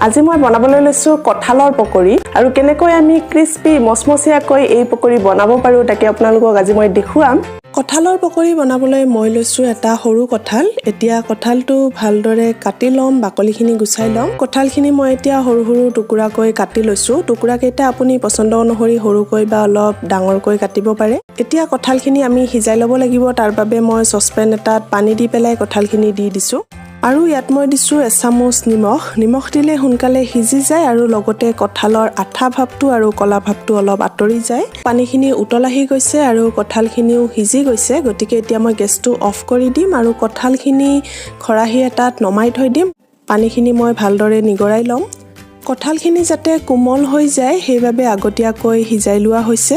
আজি মই বনাবলৈ লৈছো কঁঠালৰ পকৰি আৰু কেনেকৈ আমি ক্ৰিস্পি মচমচিয়াকৈ এই পকৰি বনাব পাৰো তাকে আপোনালোকক আজি মই দেখুৱাম। কঁঠালৰ পকৰি বনাবলৈ মই লৈছো এটা সৰু কঁঠাল। এতিয়া কঁঠালটো ভালদৰে কাটি লম, বাকলিখিনি গুচাই লম। কঁঠালখিনি মই এতিয়া সৰু সৰু টুকুৰাকৈ কাটি লৈছো। টুকুৰাকেইটা আপুনি পছন্দ অনুসৰি সৰুকৈ বা অলপ ডাঙৰকৈ কাটিব পাৰে। এতিয়া কঁঠালখিনি আমি সিজাই ল'ব লাগিব। তাৰ বাবে মই চচপেন এটাত পানী দি পেলাই কঁঠালখিনি দি দিছো। আৰু ইয়াত মই দিছো এচামুচ নিমখ দিলে সোনকালে সিজি যায় আৰু লগতে কঁঠালৰ আঠা ভাৱটো আৰু কলা ভাৱটো অলপ আঁতৰি যায়। পানীখিনি উতল আহি গৈছে আৰু কঁঠালখিনিও সিজি গৈছে, গতিকে এতিয়া মই গেছটো অফ কৰি দিম আৰু কঁঠালখিনি খৰাহী এটাত নমাই থৈ দিম। পানীখিনি মই ভালদৰে নিগৰাই ল'ম। কঁঠালখিনি যাতে কোমল হৈ যায় সেইবাবে আগতীয়াকৈ সিজাই লোৱা হৈছে।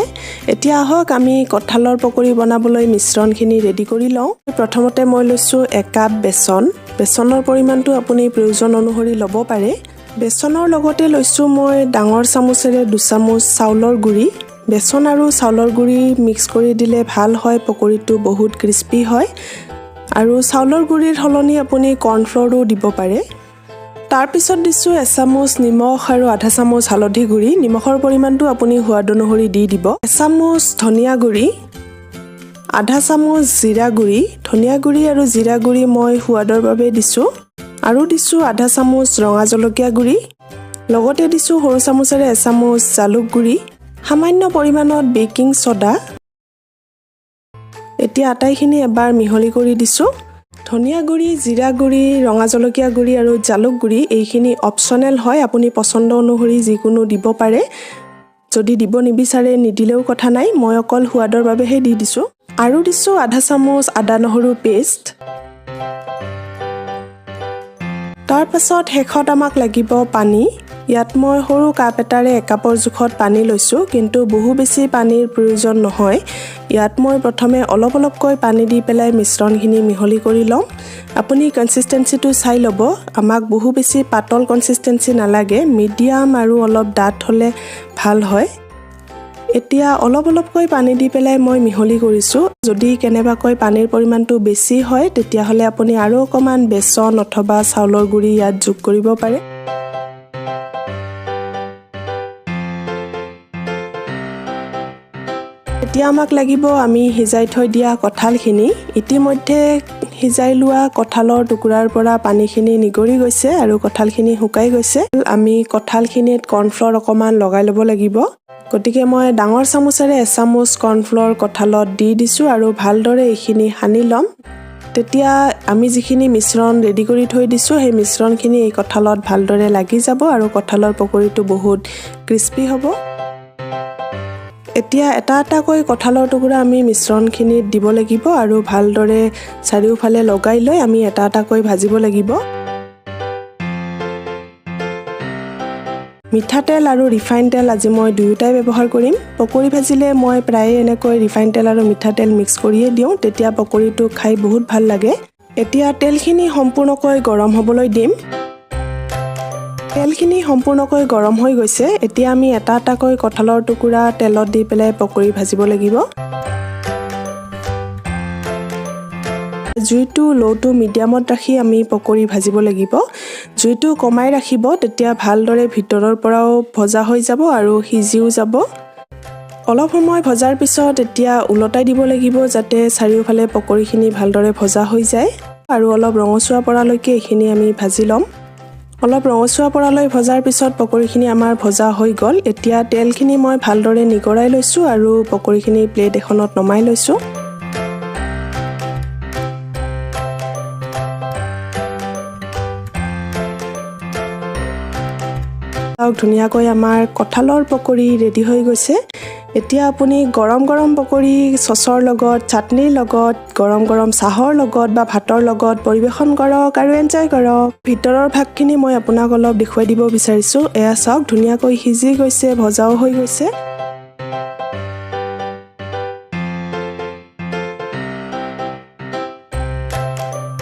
এতিয়া আহক আমি কঁঠালৰ পকৰি বনাবলৈ মিশ্ৰণখিনি ৰেডি কৰি লওঁ। প্ৰথমতে মই লৈছো 1 কাপ বেচনৰ পৰিমাণটো আপুনি প্ৰয়োজন অনুসৰি ল'ব পাৰে। বেচনৰ লগতে লৈছো মই ডাঙৰ চামুচেৰে 2 চামুচ চাউলৰ গুড়ি। বেচন আৰু চাউলৰ গুড়ি মিক্স কৰি দিলে ভাল হয়, পকৰিটো বহুত ক্ৰিস্পি হয়। আৰু চাউলৰ গুড়িৰ সলনি আপুনি কৰ্ণফ্ল'ৰো দিব পাৰে। তাৰ পিছত দিছো এচামুচ নিমখ আৰু আধা চামুচ হালধি গুড়ি। নিমখৰ পৰিমাণটো আপুনি সোৱাদ অনুসৰি দি দিব। এচামুচ ধনিয়া গুড়ি, আধা চামুচ জিৰা গুড়ি। ধনিয়া গুড়ি আৰু জিৰা গুড়ি মই সোৱাদৰ বাবে দিছো। আৰু দিছো আধা চামুচ ৰঙা জলকীয়া গুড়ি। লগতে দিছো সৰু চামুচেৰে এচামুচ জালুক গুড়ি, সামান্য পৰিমাণত বেকিং ছ'ডা। এতিয়া আটাইখিনি এবাৰ মিহলি কৰি দিছো। ধনিয়া গুড়ি, জিৰা গুড়ি, ৰঙা জলকীয়া গুড়ি আৰু জালুক গুড়ি এইখিনি অপচনেল হয়, আপুনি পছন্দ অনুসৰি যিকোনো দিব পাৰে। যদি দিব নিবিচাৰে নিদিলেও কথা নাই, মই অকল সোৱাদৰ বাবেহে দি দিছো। আৰু দিছো আধা চামুচ আদা নহৰু পেষ্ট। তাৰ পাছত শেষত আমাক লাগিব পানী। ইয়াত মই সৰু কাপ এটাৰে 1 কাপৰ জোখত পানী লৈছো, কিন্তু বহু বেছি পানীৰ প্ৰয়োজন নহয়। ইয়াত মই প্ৰথমে অলপকৈ পানী দি পেলাই মিশ্ৰণখিনি মিহলি কৰি ল'ম। আপুনি কনসিষ্টেন্সিটো চাই ল'ব। আমাক বহু বেছি পাতল কনসিষ্টেন্সি নালাগে, মিডিয়াম আৰু অলপ ডাঠ হ'লে ভাল হয়। এতিয়া অলপকৈ পানী দি পেলাই মই মিহলি কৰিছো। যদি কেনেবাকৈ পানীৰ পৰিমাণটো বেছি হয় তেতিয়াহ'লে আপুনি আৰু অকমান বেচন অথবা চাউলৰ গুড়ি ইয়াত যোগ কৰিব পাৰে। এতিয়া আমাক লাগিব আমি সিজাই থৈ দিয়া কঁঠালখিনি। ইতিমধ্যে সিজাই লোৱা কঁঠালৰ টুকুৰাৰ পৰা পানীখিনি নিগৰি গৈছে আৰু কঁঠালখিনি শুকাই গৈছে। আমি কঁঠালখিনিত কৰ্ণফ্ল'ৰ অকমান লগাই ল'ব লাগিব। গতিকে মই ডাঙৰ চামুচেৰে এচামুচ কৰ্ণফ্ল'ৰ কঁঠালত দি দিছো আৰু ভালদৰে এইখিনি সানি ল'ম। তেতিয়া আমি যিখিনি মিশ্ৰণ ৰেডি কৰি থৈ দিছো সেই মিশ্ৰণখিনি এই কঁঠালত ভালদৰে লাগি যাব আৰু কঁঠালৰ পকৰিটো বহুত ক্ৰিস্পি হ'ব। এতিয়া এটাকৈ কঁঠালৰ টুকুৰা আমি মিশ্ৰণখিনিত দিব লাগিব আৰু ভালদৰে চাৰিওফালে লগাই লৈ আমি এটাকৈ ভাজিব লাগিব। মিঠাতেল আৰু ৰিফাইন তেল আজি মই দুয়োটাই ব্যৱহাৰ কৰিম। পকৰি ভাজিলে মই প্ৰায়ে এনেকৈ ৰিফাইন তেল আৰু মিঠাতেল মিক্স কৰিয়ে দিওঁ, তেতিয়া পকৰিটো খাই বহুত ভাল লাগে। এতিয়া তেলখিনি সম্পূৰ্ণকৈ গৰম হ'বলৈ দিম। তেলখিনি সম্পূৰ্ণকৈ গৰম হৈ গৈছে। এতিয়া আমি এটাকৈ কঁঠালৰ টুকুৰা তেলত দি পেলাই পকৰি ভাজিব লাগিব। জুইটো ল' টু মিডিয়ামত ৰাখি আমি পকৰি ভাজিব লাগিব। জুইটো কমাই ৰাখিব, তেতিয়া ভালদৰে ভিতৰৰ পৰাও ভজা হৈ যাব আৰু সিজিও যাব। অলপ সময় ভজাৰ পিছত এতিয়া উলটাই দিব লাগিব যাতে চাৰিওফালে পকৰিখিনি ভালদৰে ভজা হৈ যায়। আৰু অলপ ৰঙচুৱা পৰালৈকে এইখিনি আমি ভাজি ল'ম। অলপ ৰঙচুৱা পৰালৈ ভজাৰ পিছত পকৰিখিনি আমাৰ ভজা হৈ গ'ল। এতিয়া তেলখিনি মই ভালদৰে নিগৰাই লৈছো আৰু পকৰিখিনি প্লেট এখনত নমাই লৈছো। ধুনীয়াকৈ আমাৰ কঁঠালৰ পকৰি ৰেডি হৈ গৈছে। এতিয়া আপুনি গৰম পকৰি চচৰ লগত, চাটনিৰ লগত, গৰম চাহৰ লগত বা ভাতৰ লগত পৰিৱেশন কৰক আৰু এনজয় কৰক। ভিতৰৰ ভাগখিনি মই আপোনাক অলপ দেখুৱাই দিব বিচাৰিছো। এয়া চাওক, ধুনীয়াকৈ সিজি গৈছে, ভজাও হৈ গৈছে।